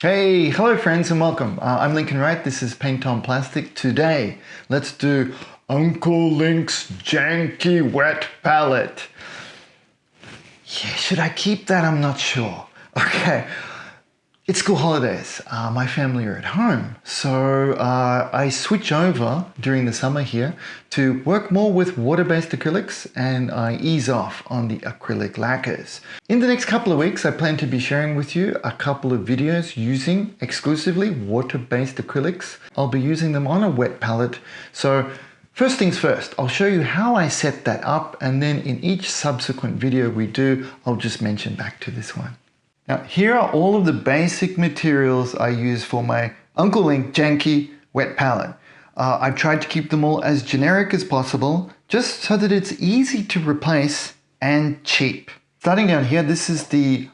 Hello friends and welcome. I'm Lincoln Wright. This is Paint on Plastic. Today, let's do Uncle Linc's Janky Wet Palette. Yeah, should I keep that? I'm not sure. Okay, it's school holidays. My family are at home, so I switch over during the summer here to work more with water-based acrylics, and I ease off on the acrylic lacquers. In the next couple of weeks, I plan to be sharing with you a couple of videos using exclusively water-based acrylics. I'll be using them on a wet palette. So first things first, I'll show you how I set that up, and then in each subsequent video we do, I'll just mention back to this one. Now, here are all of the basic materials I use for my Uncle Linc Janky wet palette. I've tried to keep them all as generic as possible, just so that it's easy to replace and cheap. Starting down here, this is the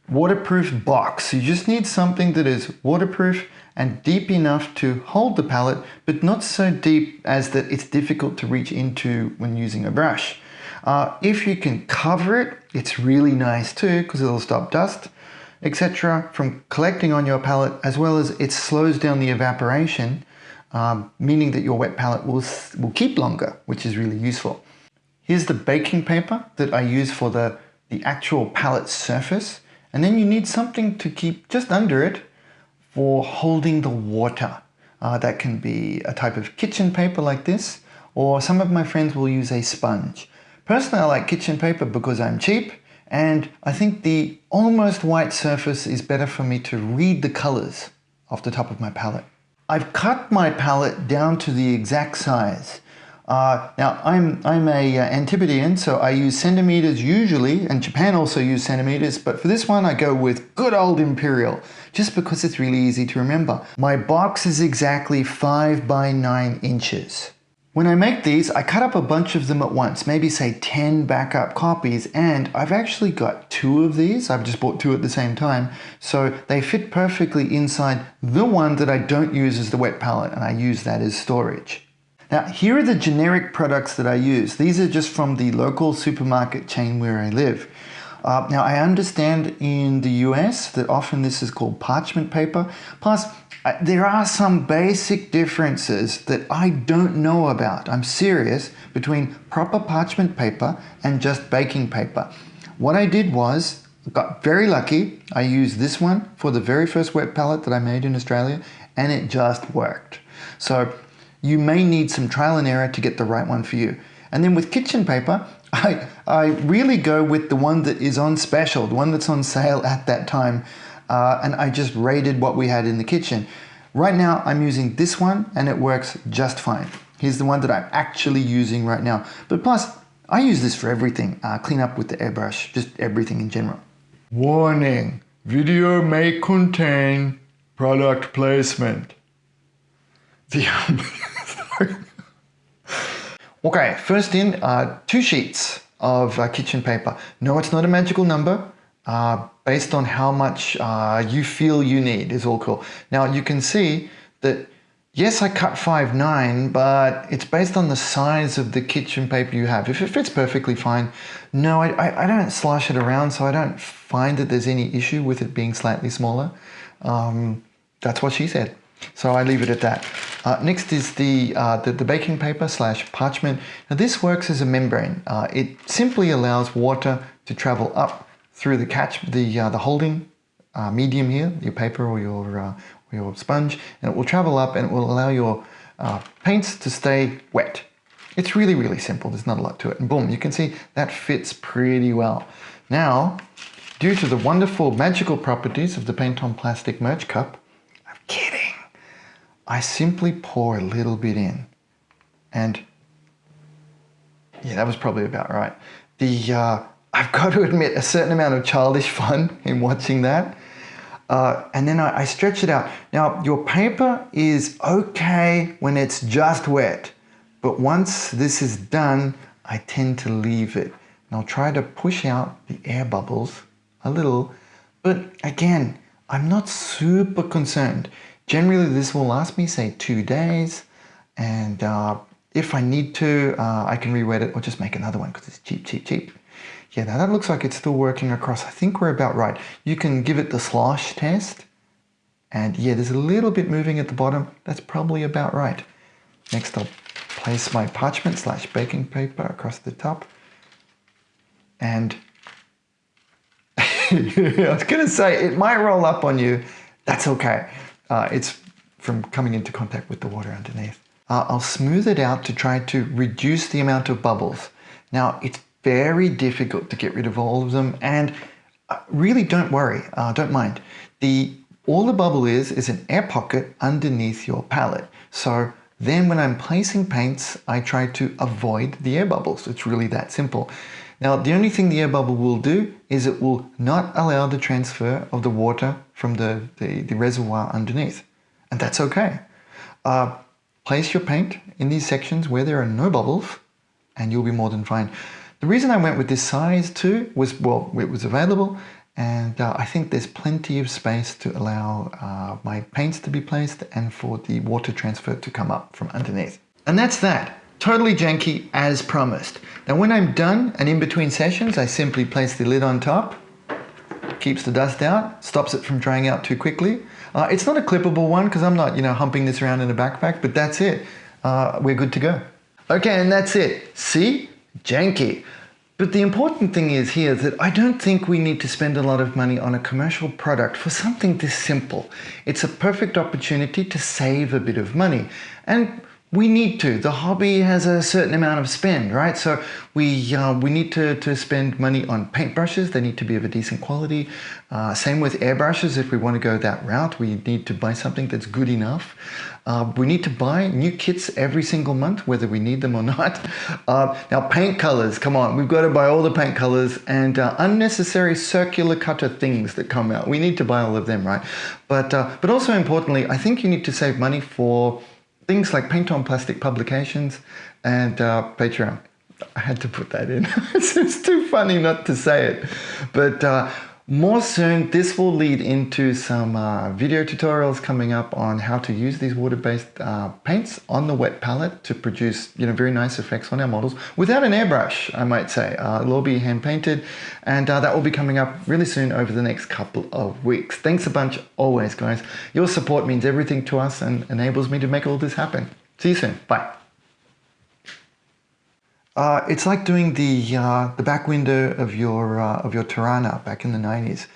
waterproof box. So you just need something that is waterproof and deep enough to hold the palette, but not so deep as that it's difficult to reach into when using a brush. If you can cover it, it's really nice too, because it'll stop dust, etc. from collecting on your palette, as well as it slows down the evaporation, meaning that your wet palette will keep longer, which is really useful. Here's the baking paper that I use for the actual palette surface, and then you need something to keep just under it for holding the water. That can be a type of kitchen paper like this, or some of my friends will use a sponge. Personally, I like kitchen paper because I'm cheap, and I think the almost white surface is better for me to read the colors off the top of my palette. I've cut my palette down to the exact size. Now, I'm a Antipodean, so I use centimeters usually, and Japan also use centimeters, but for this one I go with good old imperial, just because it's really easy to remember. My box is exactly 5 by 9 inches. When I make these, I cut up a bunch of them at once, maybe say 10 backup copies, and I've actually got 2 of these. I've just bought 2 at the same time, so they fit perfectly inside the one that I don't use as the wet palette, and I use that as storage. Now, here are the generic products that I use. These are just from the local supermarket chain where I live. Now, I understand in the US that often this is called parchment paper. Plus, there are some basic differences that I don't know about. I'm serious, between proper parchment paper and just baking paper. What I did was, got very lucky. I used this one for the very first wet palette that I made in Australia, and it just worked. So you may need some trial and error to get the right one for you. And then with kitchen paper, I really go with the one that is on special, the one that's on sale at that time. And I just rated what we had in the kitchen. Right now I'm using this one and it works just fine. Here's the one that I'm actually using right now. But plus, I use this for everything. Clean up with the airbrush, just everything in general. Warning, video may contain product placement. Okay, first in, 2 sheets of kitchen paper. No, it's not a magical number. Based on how much you feel you need is all cool. Now you can see that, yes, I cut 5/9, but it's based on the size of the kitchen paper you have. If it fits perfectly fine, no, I don't slosh it around, so I don't find that there's any issue with it being slightly smaller. That's what she said. So I leave it at that. Next is the baking paper / parchment. Now this works as a membrane. It simply allows water to travel up through the holding medium here, your paper or your sponge, and it will travel up and it will allow your paints to stay wet. It's really, really simple. There's not a lot to it. And boom, you can see that fits pretty well. Now, due to the wonderful magical properties of the Paint on Plastic merch cup, I'm kidding, I simply pour a little bit in. And yeah, that was probably about right. I've got to admit a certain amount of childish fun in watching that. And then I stretch it out. Now, your paper is okay when it's just wet, but once this is done, I tend to leave it. And I'll try to push out the air bubbles a little, but again, I'm not super concerned. Generally, this will last me, say, 2 days, and if I need to, I can re-wet it or just make another one because it's cheap. Yeah, now that looks like it's still working across. I think we're about right. You can give it the slosh test. And yeah, there's a little bit moving at the bottom. That's probably about right. Next, I'll place my parchment / baking paper across the top. And I was going to say, it might roll up on you. That's okay. It's from coming into contact with the water underneath. I'll smooth it out to try to reduce the amount of bubbles. Now, it's very difficult to get rid of all of them, and really don't worry, don't mind. All the bubble is an air pocket underneath your palette. So then when I'm placing paints, I try to avoid the air bubbles. It's really that simple. Now, the only thing the air bubble will do is it will not allow the transfer of the water from the reservoir underneath. And that's okay. Place your paint in these sections where there are no bubbles and you'll be more than fine. The reason I went with this size too was, well, it was available, and I think there's plenty of space to allow my paints to be placed and for the water transfer to come up from underneath. And that's that. Totally janky as promised. Now when I'm done and in between sessions, I simply place the lid on top, keeps the dust out, stops it from drying out too quickly. It's not a clippable one because I'm not, humping this around in a backpack, but that's it. We're good to go. Okay, and that's it. See? Janky. But the important thing is here that I don't think we need to spend a lot of money on a commercial product for something this simple. It's a perfect opportunity to save a bit of money. And we need to. The hobby has a certain amount of spend, right? So we need to spend money on paintbrushes. They need to be of a decent quality. Same with airbrushes. If we want to go that route, we need to buy something that's good enough. We need to buy new kits every single month, whether we need them or not. Now, paint colors, come on. We've got to buy all the paint colors and unnecessary circular cutter things that come out. We need to buy all of them, right? But also importantly, I think you need to save money for things like paint on plastic publications and Patreon. I had to put that in. It's too funny not to say it. But more soon, this will lead into some video tutorials coming up on how to use these water-based paints on the wet palette to produce very nice effects on our models without an airbrush, I might say. It'll all be hand-painted, and that will be coming up really soon over the next couple of weeks. Thanks a bunch always, guys. Your support means everything to us and enables me to make all this happen. See you soon. Bye. It's like doing the back window of your Tirana back in the 90s.